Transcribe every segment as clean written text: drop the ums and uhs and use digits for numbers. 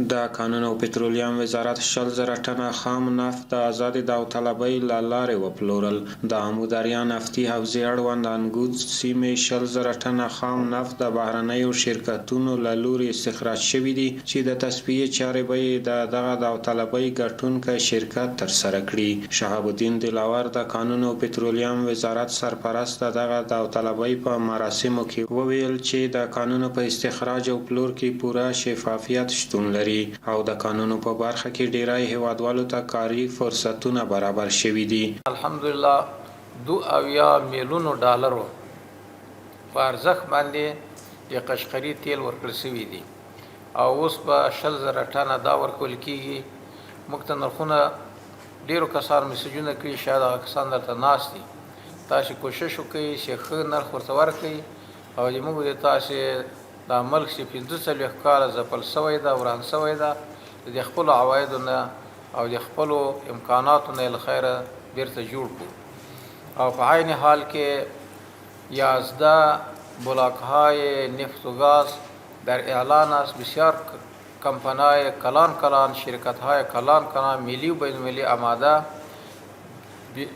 د کانونو او پترولیم وزارت 100,000 ټنه خام نفت د آزادې داوطلبۍ له لارې وپلورل. د امودریا نفتي حوزې اړوند انګوت سیمې 100,000 ټنه خام نفت د بهرنیو شرکتونو له لوري استخراج شوي دي چې د تصفیې چارې به یې د دغه داوطلبۍ ګټونکی شرکت ترسره کړي. شهاب الدین دلاور د کانونو او پترولیم وزارت سرپرست د دغه داوطلبۍ په مراسمو کې وویل چې د کانونو په استخراج او پلور کې پوره شفافیت شتون لري او د قانونو په برخه کې ډیری هیوادوالو ته کاري فرصتونه برابر شوي دي. الحمدلله 2 میلیون ډالرو په ارزښت باندې د قشقري تیل ورکړل شوي دي او اوس په 100,000 ټنه دا ورکول کېږي. موږ ته نرخونه ډېرو کسانو میسجونه کړي، شاید هغه کسان درته ناست دي. تاسې کوشش وکړئ چې ښه نرخ ورته ورکړئ او زموږ د تاسې دا ملک چې 45 کاله ځپل شوی ده، وران شوی ده، د خپلو عوایدو نه او د خپلو امکاناتو نه له خیره بیرته جوړ کړو او په عین حال کې 11 بلاک‌های نفت و گاز در اعلان است. بسیار کمپانی‌های کلان شرکت‌های کلان ملی و بین‌المللی آماده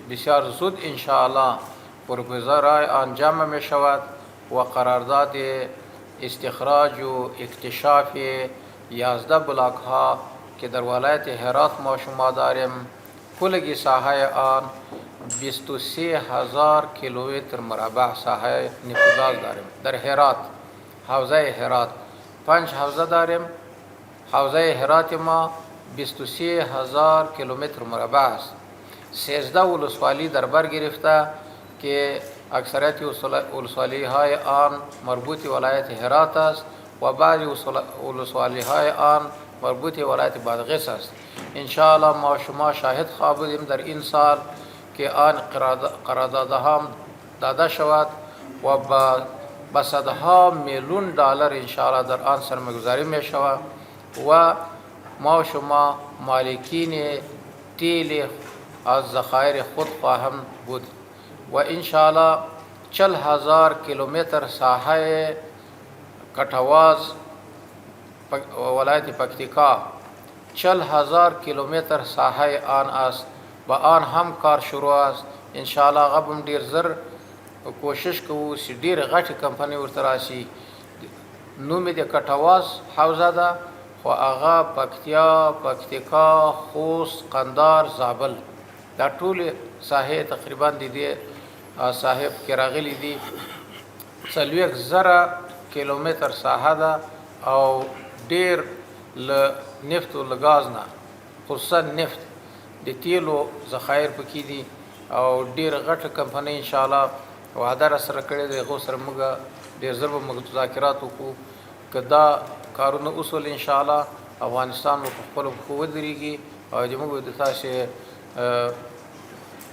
بسیار زود انشاءالله پروپوزال‌های آن جمع می‌شود و قرارداد استخراج و اکتشاف 11 بلاک ها که در ولایت هرات ما شما داریم، کلگی ساحه آن 23,000 کیلومتر مربع ساحه نفت و گاز داریم. در هرات حوزه هرات 5 حوزه داریم. حوزه هرات ما 23,000 کیلومتر مربع است. 13 ولسوالی در بر گرفته که اکثریت ولسوالی های آن مربوط ولایت هرات است و بعضی ولسوالی های آن مربوط ولایت بادغیس است. انشاءالله ما شما شاهد خواهیم در این سال که آن قراردادها داده شود و با صدها میلیون دلار انشاءالله در آن سرمایه‌گذاری می شود و ما شما مالکین تیل از ذخایر خود خواهم بود و انشاءالله 40,000 کیلومتر ساحه کٹواز ولایت پکتیکا 40,000 کیلومتر ساحه آن است. با آن هم کار شروع است. انشاءالله غبم ډیر زر کوشش کوو چې ډیر غټه کمپنی ورته راشي. نوم د کټواز حوزه ده خو هغه پکتیکا، خوست، قندار، زابل دا ټول ساحه تقریبا د دې صاحب کې راغلي دي. 40,000 کیلومتر ساحه ده او ډیر له نفت او له ګاز نه خصوصا نفت د تیلو ذخایر پکې دي او ډیر غټه کمپنی انشاءالله وعده را سره کړې ده. هغو سره موږ ډیر ژر به مذاکرات وکړو که دا کارونه اصول انشاءالله افغانستان په خپلو پښو ودرېږي او زموږ د تاسې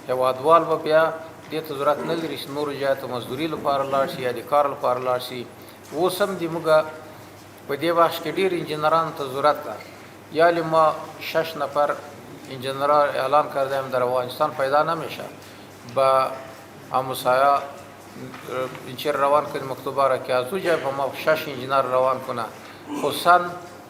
هېوادوال به بیا دې ته ضرورت نه لري چې نورو ځای ته مزدوري لپاره لاړ شي یا د کار لپاره لاړ شي. اوس هم د موږ په دې بخش کې ډېر انجینرانو ته ضرورت ده. یا ما 6 نفر انجینران اعلان کردیم در افغانستان پیدا نمیشه. با همسایه انجینر روان کنیم مکتوبه را که از او جای ما 6 انجینر روان کنه. خصوصا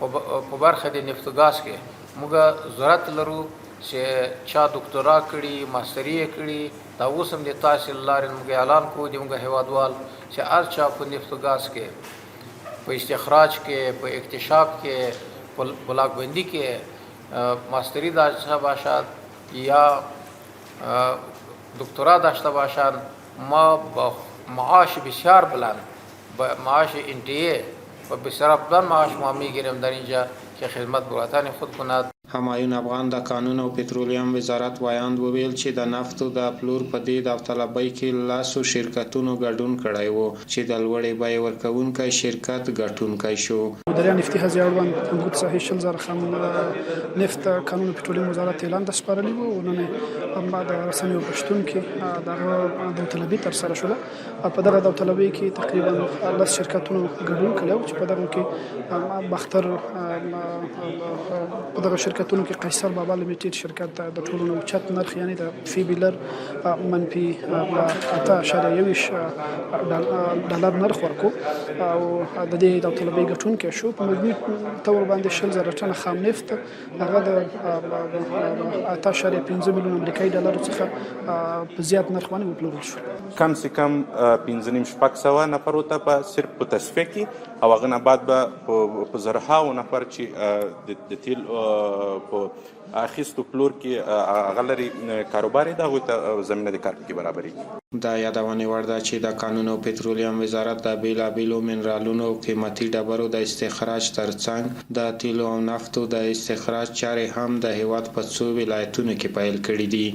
په برخه د نفت و ګاز کې موږ ضرورت لرو چې چا دکترا کړي، ماستري کړي. دا اوس هم د تاسې له لارې موږ اعلان کوو د موږ هېوادوال چې هر چا په نفت و ګاز کې، په استخراج کې، په اکتشاف کې، په بلاک بندی کې ماستری داشته باشد یا دکترا داشته باشند، ما با معاش بسیار بلند، با معاش انتهایی و بسیار بلند معاش ما میگیریم در اینجا که خدمت به وطن خود کند. همایون افغان د کانون او پترولیم وزارت وایاند وویل چې د نفتو د پلور په دې داوطلبۍ کې لاسو شرکتونو ګډون کړی و چې د لوړې بیې ورکوونکی شرکت ګټونکی شو. مدیریت نفتي حوزې اړوند انګوت ساحې 100,000 خام نفت کانون او پترولیم وزارت اعلان سپارلی و. نن هم د رسنیو په شتون کې دغه داوطلبي ترسره شوه. په دغه داوطلبۍ کې تقریبا 10 شرکتونو ګډون کړی و چې په دغه کې باختر په دغه شرکت شرکتونو کې قیصر بابا لیمیټډ شرکت د ټولو نه اوچت نرخ یعنی د فی بیلر منفي 8.1 ډالر نرخ ورکو او د دې داوطلبۍ ګټونکی شو. په مجموعي تور باندې 20,000 ټنه خام نفت هغه د 8.5 میلیون امریکایي ډالر څخه په زیات نرخ باندې وپلورل شو. کم سے کم 5,500 نفر ته په صرف په تصفیه کې او هغه نه بعد به په زرهاو نفر چې د تیل په اخیستو پلور کې هغه لري کاروبار دی هغوی ته زمینه د کار کې برابرېږي. دا یادونې وړ ده چې د کانونو او پټرولیم وزارت د بیلابیلو منرالونو او قیمتي ډبرو د استخراج ترڅنګ د تیلو او نفتو د استخراج چارې هم د هیواد په څو ولایتونو کې پیل کړي دي.